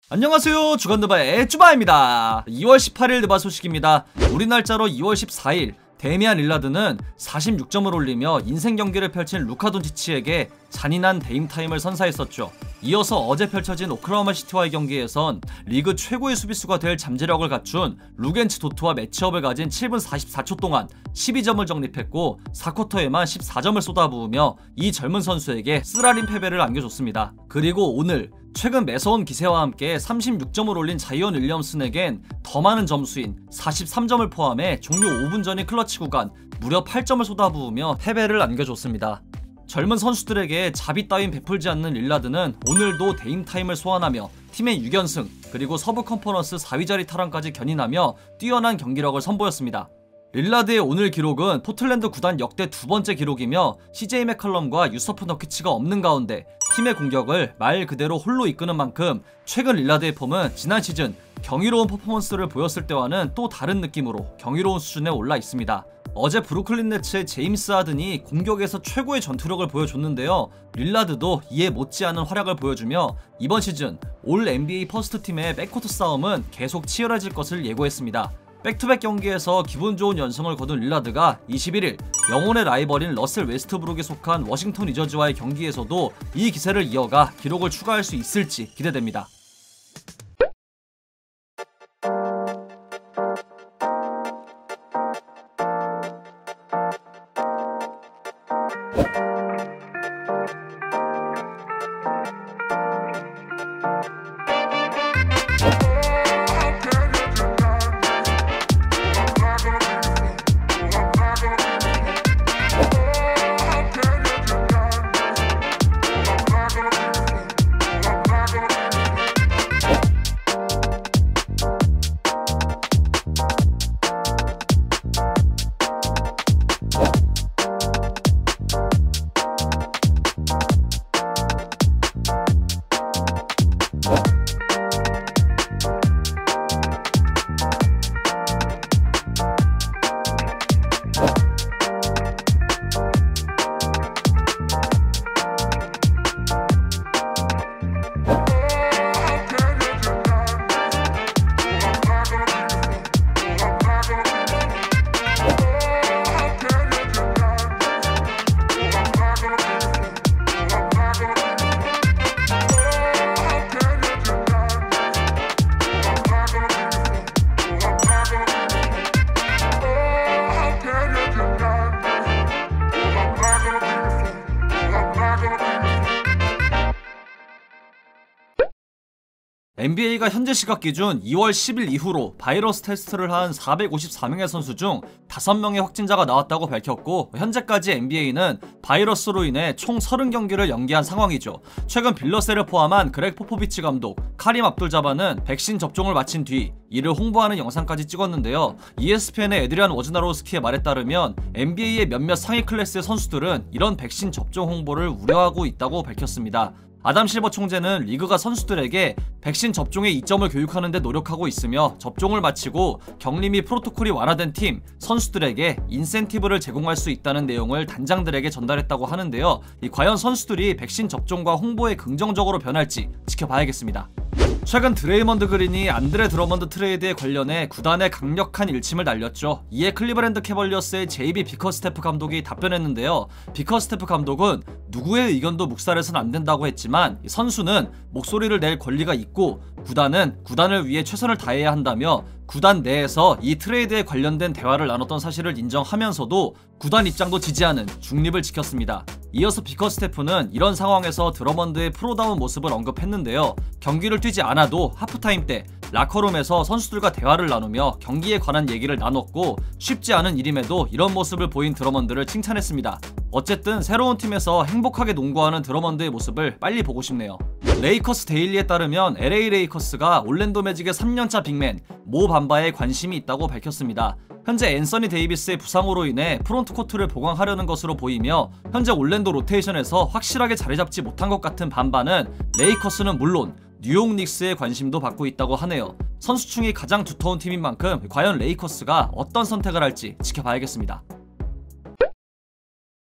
안녕하세요, 주간드바의 쭈바입니다. 2월 18일 드바 소식입니다. 우리 날짜로 2월 14일 데미안 릴라드는 46점을 올리며 인생 경기를 펼친 루카 돈치치에게 잔인한 데임타임을 선사했었죠. 이어서 어제 펼쳐진 오클라호마 시티와의 경기에선 리그 최고의 수비수가 될 잠재력을 갖춘 루겐츠 도트와 매치업을 가진 7분 44초 동안 12점을 적립했고 4쿼터에만 14점을 쏟아부으며 이 젊은 선수에게 쓰라린 패배를 안겨줬습니다. 그리고 오늘 최근 매서운 기세와 함께 36점을 올린 자이언 윌리엄슨에겐 더 많은 점수인 43점을 포함해 종료 5분 전인 클러치 구간 무려 8점을 쏟아부으며 패배를 안겨줬습니다. 젊은 선수들에게 자비 따윈 베풀지 않는 릴라드는 오늘도 데임타임을 소환하며 팀의 6연승 그리고 서부 컨퍼런스 4위 자리 탈환까지 견인하며 뛰어난 경기력을 선보였습니다. 릴라드의 오늘 기록은 포틀랜드 구단 역대 두 번째 기록이며 CJ 맥컬럼과 유서프 너키츠가 없는 가운데 팀의 공격을 말 그대로 홀로 이끄는 만큼 최근 릴라드의 폼은 지난 시즌 경이로운 퍼포먼스를 보였을 때와는 또 다른 느낌으로 경이로운 수준에 올라 있습니다. 어제 브루클린 네츠의 제임스 하든이 공격에서 최고의 전투력을 보여줬는데요. 릴라드도 이에 못지않은 활약을 보여주며 이번 시즌 올 NBA 퍼스트팀의 백코트 싸움은 계속 치열해질 것을 예고했습니다. 백투백 경기에서 기분 좋은 연승을 거둔 릴라드가 21일 영혼의 라이벌인 러셀 웨스트브룩에 속한 워싱턴 위저즈와의 경기에서도 이 기세를 이어가 기록을 추가할 수 있을지 기대됩니다. NBA가 현재 시각 기준 2월 10일 이후로 바이러스 테스트를 한 454명의 선수 중 5명의 확진자가 나왔다고 밝혔고 현재까지 NBA는 바이러스로 인해 총 30경기를 연기한 상황이죠. 최근 빌러셀을 포함한 그렉 포포비치 감독, 카림 압둘자바는 백신 접종을 마친 뒤 이를 홍보하는 영상까지 찍었는데요. ESPN의 에드리안 워즈나로스키의 말에 따르면 NBA의 몇몇 상위 클래스의 선수들은 이런 백신 접종 홍보를 우려하고 있다고 밝혔습니다. 아담 실버 총재는 리그가 선수들에게 백신 접종의 이점을 교육하는 데 노력하고 있으며 접종을 마치고 격리 및 프로토콜이 완화된 팀, 선수들에게 인센티브를 제공할 수 있다는 내용을 단장들에게 전달했다고 하는데요. 과연 선수들이 백신 접종과 홍보에 긍정적으로 변할지 지켜봐야겠습니다. 최근 드레이먼드 그린이 안드레 드러먼드 트레이드에 관련해 구단에 강력한 일침을 날렸죠. 이에 클리브랜드 캐벌리어스의 JB 비커스테프 감독이 답변했는데요. 비커스테프 감독은 누구의 의견도 묵살해서는 안 된다고 했지만 선수는 목소리를 낼 권리가 있고 구단은 구단을 위해 최선을 다해야 한다며 구단 내에서 이 트레이드에 관련된 대화를 나눴던 사실을 인정하면서도 구단 입장도 지지하는 중립을 지켰습니다. 이어서 비커스테프는 이런 상황에서 드러먼드의 프로다운 모습을 언급했는데요. 경기를 뛰지 않아도 하프타임 때 라커룸에서 선수들과 대화를 나누며 경기에 관한 얘기를 나눴고 쉽지 않은 일임에도 이런 모습을 보인 드러먼드를 칭찬했습니다. 어쨌든 새로운 팀에서 행복하게 농구하는 드러먼드의 모습을 빨리 보고 싶네요. 레이커스 데일리에 따르면 LA 레이커스가 올랜도 매직의 3년차 빅맨 모 밤바에 관심이 있다고 밝혔습니다. 현재 앤서니 데이비스의 부상으로 인해 프론트코트를 보강하려는 것으로 보이며 현재 올랜도 로테이션에서 확실하게 자리잡지 못한 것 같은 밤바는 레이커스는 물론 뉴욕 닉스의 관심도 받고 있다고 하네요. 선수층이 가장 두터운 팀인 만큼 과연 레이커스가 어떤 선택을 할지 지켜봐야겠습니다.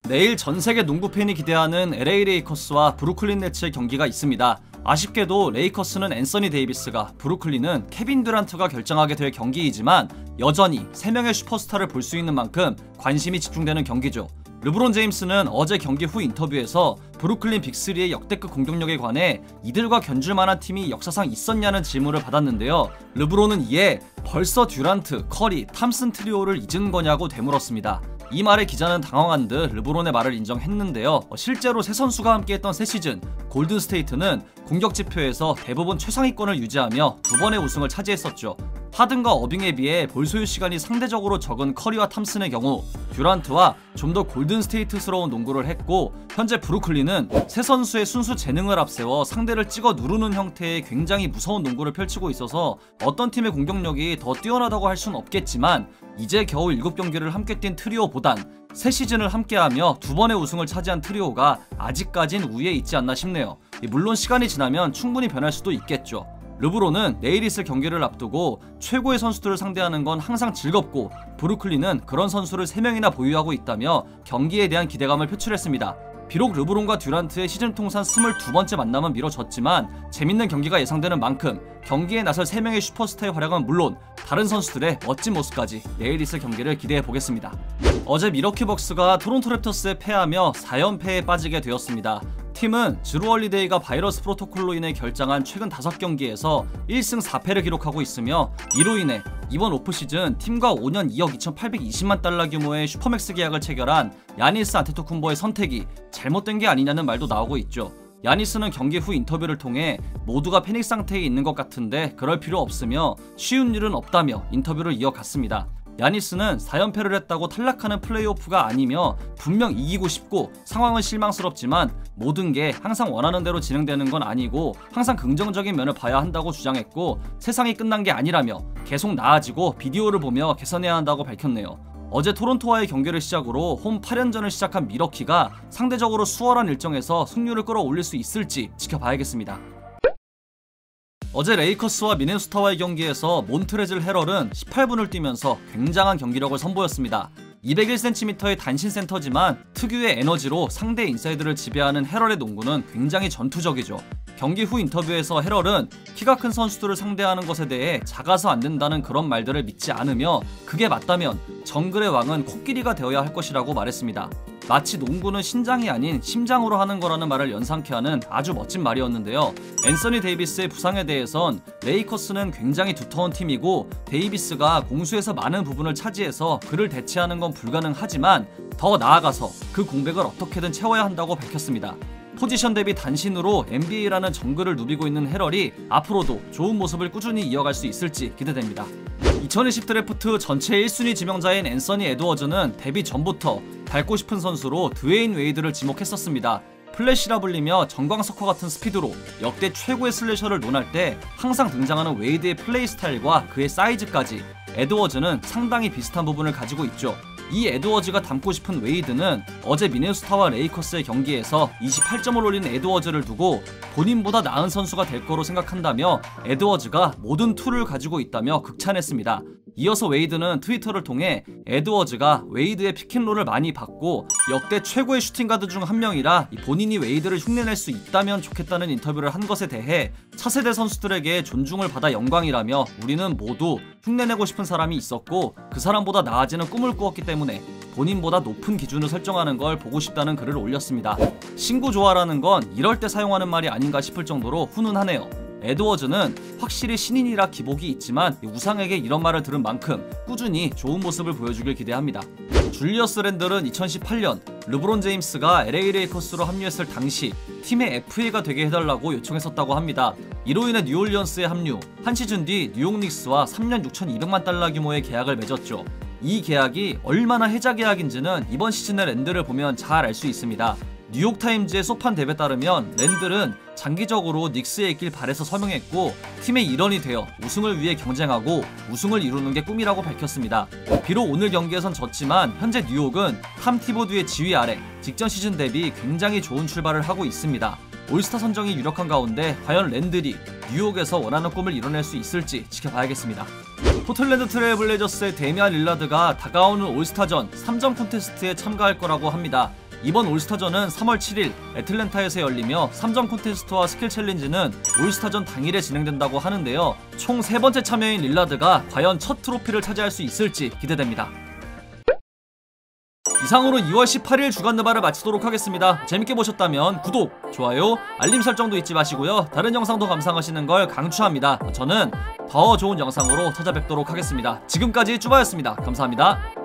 내일 전세계 농구 팬이 기대하는 LA 레이커스와 브루클린 네츠의 경기가 있습니다. 아쉽게도 레이커스는 앤서니 데이비스가, 브루클린은 케빈 듀란트가 결정하게 될 경기이지만 여전히 3명의 슈퍼스타를 볼 수 있는 만큼 관심이 집중되는 경기죠. 르브론 제임스는 어제 경기 후 인터뷰에서 브루클린 빅3의 역대급 공격력에 관해 이들과 견줄 만한 팀이 역사상 있었냐는 질문을 받았는데요. 르브론은 이에 벌써 듀란트, 커리, 탐슨 트리오를 잊은 거냐고 되물었습니다. 이 말에 기자는 당황한 듯 르브론의 말을 인정했는데요. 실제로 세 선수가 함께했던 새 시즌 골든스테이트는 공격 지표에서 대부분 최상위권을 유지하며 2번의 우승을 차지했었죠. 하든과 어빙에 비해 볼 소유 시간이 상대적으로 적은 커리와 탐슨의 경우 듀란트와 좀 더 골든스테이트스러운 농구를 했고, 현재 브루클린은 세 선수의 순수 재능을 앞세워 상대를 찍어 누르는 형태의 굉장히 무서운 농구를 펼치고 있어서 어떤 팀의 공격력이 더 뛰어나다고 할 수는 없겠지만 이제 겨우 7경기를 함께 뛴 트리오보단 새 시즌을 함께하며 2번의 우승을 차지한 트리오가 아직까진 우위에 있지 않나 싶네요. 물론 시간이 지나면 충분히 변할 수도 있겠죠. 르브론은 내일 있을 경기를 앞두고 최고의 선수들을 상대하는 건 항상 즐겁고 브루클린은 그런 선수를 3명이나 보유하고 있다며 경기에 대한 기대감을 표출했습니다. 비록 르브론과 듀란트의 시즌 통산 22번째 만남은 미뤄졌지만 재밌는 경기가 예상되는 만큼 경기에 나설 3명의 슈퍼스타의 활약은 물론 다른 선수들의 멋진 모습까지 내일 있을 경기를 기대해보겠습니다. 어제 미러키 벅스가 토론토 랩터스에 패하며 4연패에 빠지게 되었습니다. 팀은 드루 홀리데이가 바이러스 프로토콜로 인해 결장한 최근 5경기에서 1승 4패를 기록하고 있으며 이로 인해 이번 오프시즌 팀과 5년 2억 2820만 달러 규모의 슈퍼맥스 계약을 체결한 야니스 안테토쿤보의 선택이 잘못된 게 아니냐는 말도 나오고 있죠. 야니스는 경기 후 인터뷰를 통해 모두가 패닉 상태에 있는 것 같은데 그럴 필요 없으며 쉬운 일은 없다며 인터뷰를 이어갔습니다. 야니스는 4연패를 했다고 탈락하는 플레이오프가 아니며 분명 이기고 싶고 상황은 실망스럽지만 모든 게 항상 원하는 대로 진행되는 건 아니고 항상 긍정적인 면을 봐야 한다고 주장했고 세상이 끝난 게 아니라며 계속 나아지고 비디오를 보며 개선해야 한다고 밝혔네요. 어제 토론토와의 경기를 시작으로 홈 8연전을 시작한 미러키가 상대적으로 수월한 일정에서 승률을 끌어올릴 수 있을지 지켜봐야겠습니다. 어제 레이커스와 미네소타와의 경기에서 몬트레즐 헤럴은 18분을 뛰면서 굉장한 경기력을 선보였습니다. 201cm의 단신 센터지만 특유의 에너지로 상대 인사이드를 지배하는 헤럴의 농구는 굉장히 전투적이죠. 경기 후 인터뷰에서 헤럴은 키가 큰 선수들을 상대하는 것에 대해 작아서 안 된다는 그런 말들을 믿지 않으며 그게 맞다면 정글의 왕은 코끼리가 되어야 할 것이라고 말했습니다. 마치 농구는 신장이 아닌 심장으로 하는 거라는 말을 연상케 하는 아주 멋진 말이었는데요. 앤서니 데이비스의 부상에 대해선 레이커스는 굉장히 두터운 팀이고 데이비스가 공수에서 많은 부분을 차지해서 그를 대체하는 건 불가능하지만 더 나아가서 그 공백을 어떻게든 채워야 한다고 밝혔습니다. 포지션 대비 단신으로 NBA라는 정글을 누비고 있는 헤럴이 앞으로도 좋은 모습을 꾸준히 이어갈 수 있을지 기대됩니다. 2020 드래프트 전체 1순위 지명자인 앤서니 에드워즈는 데뷔 전부터 닮고 싶은 선수로 드웨인 웨이드를 지목했었습니다. 플래시라 불리며 정광석화 같은 스피드로 역대 최고의 슬래셔를 논할 때 항상 등장하는 웨이드의 플레이 스타일과 그의 사이즈까지 에드워즈는 상당히 비슷한 부분을 가지고 있죠. 이 에드워즈가 닮고 싶은 웨이드는 어제 미네소타와 레이커스의 경기에서 28점을 올린 에드워즈를 두고 본인보다 나은 선수가 될 거로 생각한다며 에드워즈가 모든 툴을 가지고 있다며 극찬했습니다. 이어서 웨이드는 트위터를 통해 에드워즈가 웨이드의 피켄롤을 많이 받고 역대 최고의 슈팅가드 중 한 명이라 본인이 웨이드를 흉내낼 수 있다면 좋겠다는 인터뷰를 한 것에 대해 차세대 선수들에게 존중을 받아 영광이라며 우리는 모두 흉내내고 싶은 사람이 있었고 그 사람보다 나아지는 꿈을 꾸었기 때문에 본인보다 높은 기준을 설정하는 걸 보고 싶다는 글을 올렸습니다. 신구 조화라는 건 이럴 때 사용하는 말이 아닌가 싶을 정도로 훈훈하네요. 에드워즈는 확실히 신인이라 기복이 있지만 우상에게 이런 말을 들은 만큼 꾸준히 좋은 모습을 보여주길 기대합니다. 줄리어스 랜들은 2018년 르브론 제임스가 LA 레이커스로 합류했을 당시 팀의 FA가 되게 해달라고 요청했었다고 합니다. 이로 인해 뉴올리언스에 합류, 한 시즌 뒤 뉴욕 닉스와 3년 6,200만 달러 규모의 계약을 맺었죠. 이 계약이 얼마나 해자 계약인지는 이번 시즌의 랜들을 보면 잘 알 수 있습니다. 뉴욕타임즈의 소판 대배에 따르면 랜들은 장기적으로 닉스에 있길 바래서 서명했고 팀의 일원이 되어 우승을 위해 경쟁하고 우승을 이루는 게 꿈이라고 밝혔습니다. 비록 오늘 경기에선 졌지만 현재 뉴욕은 탐 티보드의 지휘 아래 직전 시즌 대비 굉장히 좋은 출발을 하고 있습니다. 올스타 선정이 유력한 가운데 과연 랜들이 뉴욕에서 원하는 꿈을 이뤄낼 수 있을지 지켜봐야겠습니다. 포틀랜드 트레일 블레이저스의 데미안 릴라드가 다가오는 올스타전 3점 콘테스트에 참가할 거라고 합니다. 이번 올스타전은 3월 7일 애틀랜타에서 열리며 3점 콘테스트와 스킬 챌린지는 올스타전 당일에 진행된다고 하는데요. 총 3번째 참여인 릴라드가 과연 첫 트로피를 차지할 수 있을지 기대됩니다. 이상으로 2월 18일 주간 느바를 마치도록 하겠습니다. 재밌게 보셨다면 구독, 좋아요, 알림 설정도 잊지 마시고요. 다른 영상도 감상하시는 걸 강추합니다. 저는 더 좋은 영상으로 찾아뵙도록 하겠습니다. 지금까지 쭈바였습니다. 감사합니다.